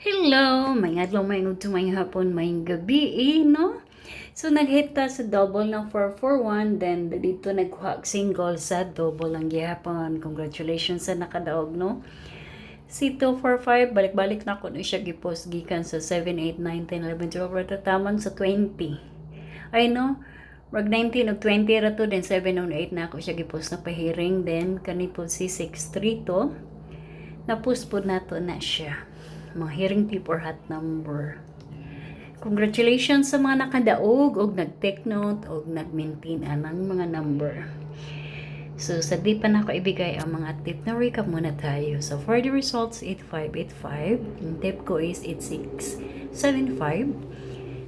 Hello! May adlaw, may to may hapon, may gabi, no? So, nag-hit ta sa double ng 441, then dito nagkuha single sa double ang gihapon. Congratulations sa nakadaog, no? Si 245, balik-balik na ko na siya gipost gikan sa 7, 8, 9, 10, 11, 12, rata tamang sa 20. Ay, no? Rag 19 ug 20 rato, then 7 ug 8 na ako siya gipost na pahiring, then kanipod si 63 to. Na-post po nato na siya. Mga hearing tip or hot number. Congratulations sa mga nakadaog og nag-take note og nag-maintain anang mga number. So, sa di pa na ako ibigay ang mga tip na recap muna tayo. So, for the results, 8585. Yung tip ko is 8675.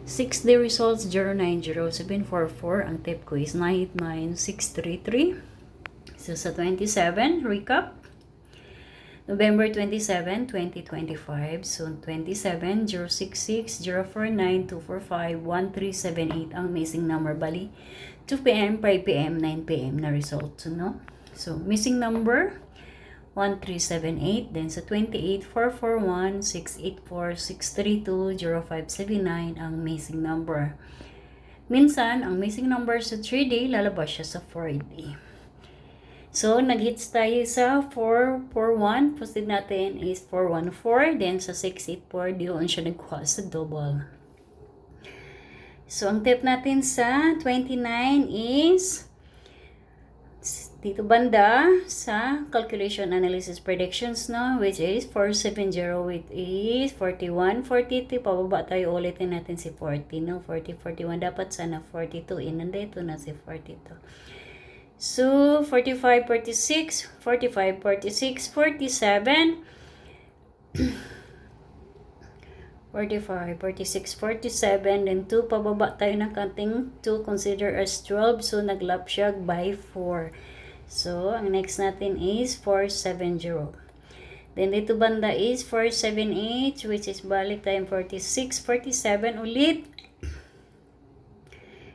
6 day results, 090744. Ang tip ko is 989633. So, sa 27, recap. November 27, 2025. So, 27, 066, 049, 245, 1378 ang missing number. Bali, 2 p.m., 5 p.m., 9 p.m. na result, no? So, missing number, 1378. Then, sa 28, 441, 684, 632, 0579 ang missing number. Minsan, ang missing number sa 3D, lalabas siya sa 4D. So, nag-hits tayo sa 441. Posted natin is 414. Then, sa 684, doon siya nagkuha sa double. So, ang tip natin sa 29 is dito banda sa calculation analysis predictions, no? Which is 470, which is 41, 42. Pababa tayo, ulitin natin si 40, no? 40, 41. Dapat sana 42. Nandito na si 42. So, 45, 46, 45, 46, 47, 45, 46, 47, then 2, pababa tayo ng kanting 2, consider as 12, so naglap siya by 4. So, ang next natin is 470. Then, dito banda is 478, which is balik tayo 46, 47 ulit.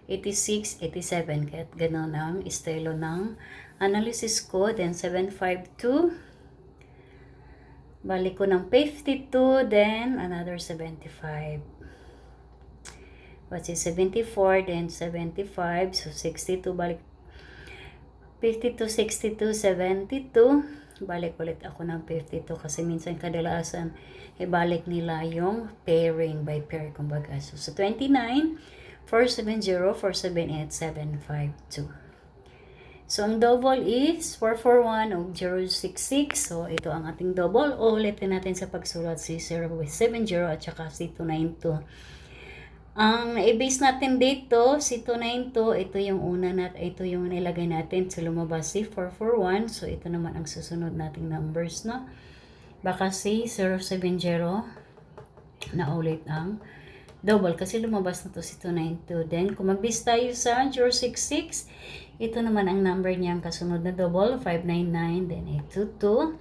86, 87. Kaya gano'n ang estilo ng analysis ko. Then, 752. Balik ko ng 52. Then, another 75. What's it? 74. Then, 75. So, 62. Balik. 52, 62, 72. Balik ulit ako ng 52. Kasi minsan kadalasan, ibalik nila yung pairing by pair. Kumbaga. So, sa 29. 470, 478, 752. So, ang double is 441 o 066. So, ito ang ating double. Ulitin natin sa pagsulat si 070 at saka si 292. Ang i-base natin dito, si 292, ito yung una ito yung nilagay natin. So, lumabas si 441. So, ito naman ang susunod nating numbers, no? Baka si 070 na ulit ang double kasi lumabas na to si 292. Then, kung mag-base tayo sa 066, ito naman ang number niyang kasunod na double, 599, then 822.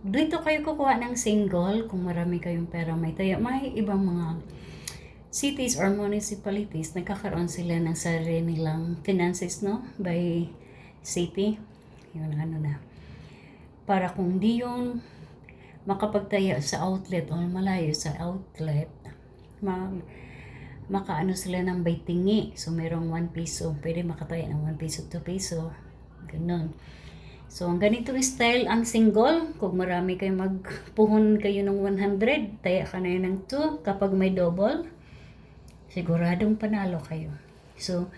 Dito kayo kukuha ng single kung marami kayong pera. May ibang mga cities or municipalities, nagkakaroon sila ng sarili nilang finances, no? By city. Yun, para kung di yung makapagtaya sa outlet o malayo sa outlet, makaano sila ng baytingi. So, merong 1 piso. Pwede makataya ng 1 piso, 2 piso. Ganun. So, ang ganitong style ang single. Kung marami kayo magpuhon kayo ng 100, taya ka na yun ng 2. Kapag may double, siguradong panalo kayo. So,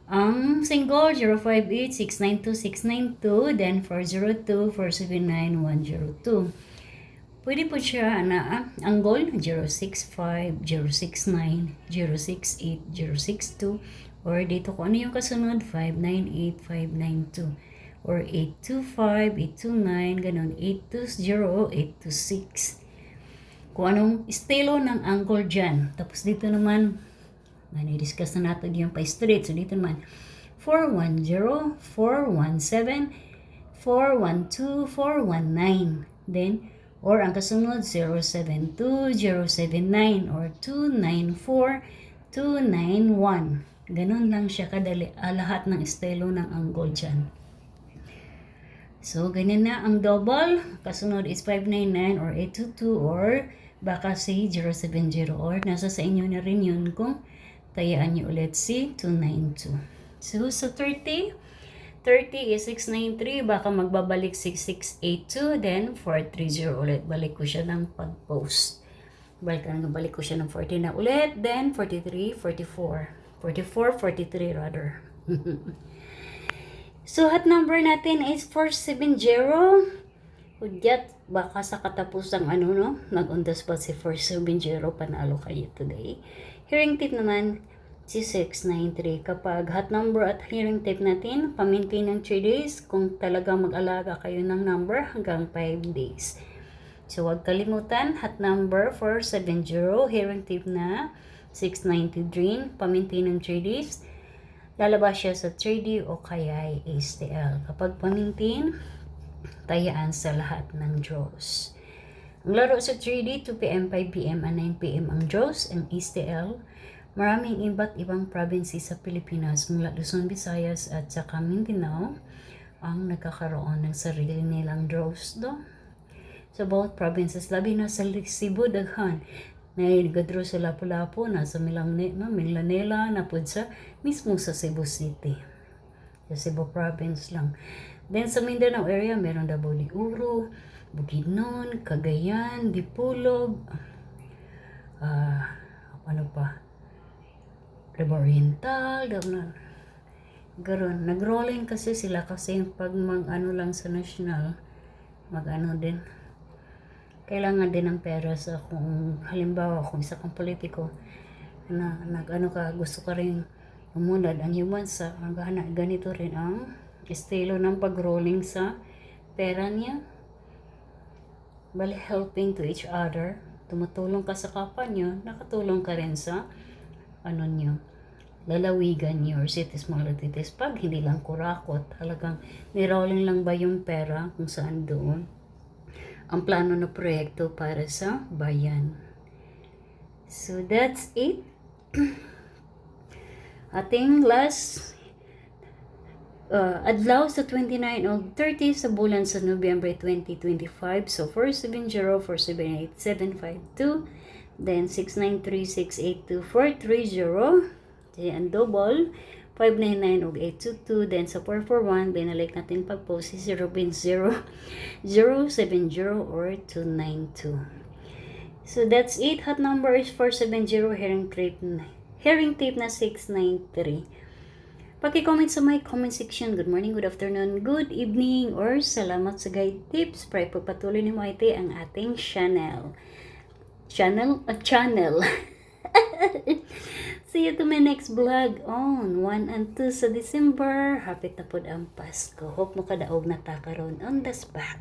ang single, 058, 692, 692. Then, 402, 479, 102. Pwede po siya ang goal 065, 069, 068, 062 or dito ko ano yung kasunod 598, 592 or 825, 829, ganun 820, 826. Kung anong estilo ng angle dyan. Tapos dito naman discuss na natin yung pa straight. So dito naman 410, 417, 412, 419. Then or ang kasunod 072, 079 or 294, 291. Ganun lang siya kadali lahat ng estilo ng angle dyan. So, ganyan na ang double. Kasunod is 599 or 822 or baka si 070 or nasa sa inyo na rin yun kung tayaan nyo ulit si 292. So, sa 30 is 693, baka magbabalik 6682, then 430 ulit. Balik ko siya ng pag-post. Balik ko siya ng 40 na ulit, then 43, 44. 44, 43 rather. So, hot number natin is 470. Hudyat, baka sa katapusang nag-undas pa si 470, panalo kayo today. Hearing tip naman, si 693. Kapag hot number at hearing tip natin, pamintain ng 3 days kung talaga mag-alaga kayo ng number hanggang 5 days. So, huwag kalimutan, hot number 470, hearing tip na 693, pamintain ng 3 days. Lalabas siya sa 3D o kaya STL. Kapag pamintain, tayaan sa lahat ng draws. Ang laro sa 3D, 2 p.m., 5 p.m., and 9 p.m. ang draws. Ang STL, maraming iba't ibang provinces sa Pilipinas mula Luzon, Visayas at saka Mindanao ang nagkakaroon ng sarili nilang draws do. Sa bawat provinces, labi na sa Cebu, daghan na nag-draw sa Lapu-Lapu, nasa Milanela, napod sa mismo sa Cebu City. Sa Cebu province lang. Then sa Mindanao area, meron Davao de Oro, Bukidnon, Cagayan, Dipolog, ano pa? Rio Oriental, garon. Nag-rolling kasi sila kasi pag lang sa national, din. Kailangan din ng pera sa kung halimbawa kung isa kang politiko na gusto ka rin umunad ang human sa ganito rin ang estilo ng pag-rolling sa pera niya. Bali helping to each other. Tumutulong ka sa kapwa nyo, nakatulong ka rin sa nyo, lalawigan nyo or cities mga latitis. Pag hindi lang kurakot, talagang nirolling lang ba yung pera kung saan doon ang plano na proyekto para sa bayan. So that's it. Ating last adlaw sa 29 o 30 sa bulan sa November 2025. So 470, 478, 752, then 693, 682, 430. Ang double 599 og 822, then sa 441 binalik natin pag-post si 070 or 292. So that's it. Hot number is 470, hearing tape na 693. Paki-comment sa my comment section. Good morning, good afternoon, good evening, or salamat sa guide tips. Pray pagpatuloy ni mo ite ang ating channel. See you to my next vlog on 1 and 2 sa December. Hapit na po ang Pasko. Hope mo kadaog na ta karon on the spot.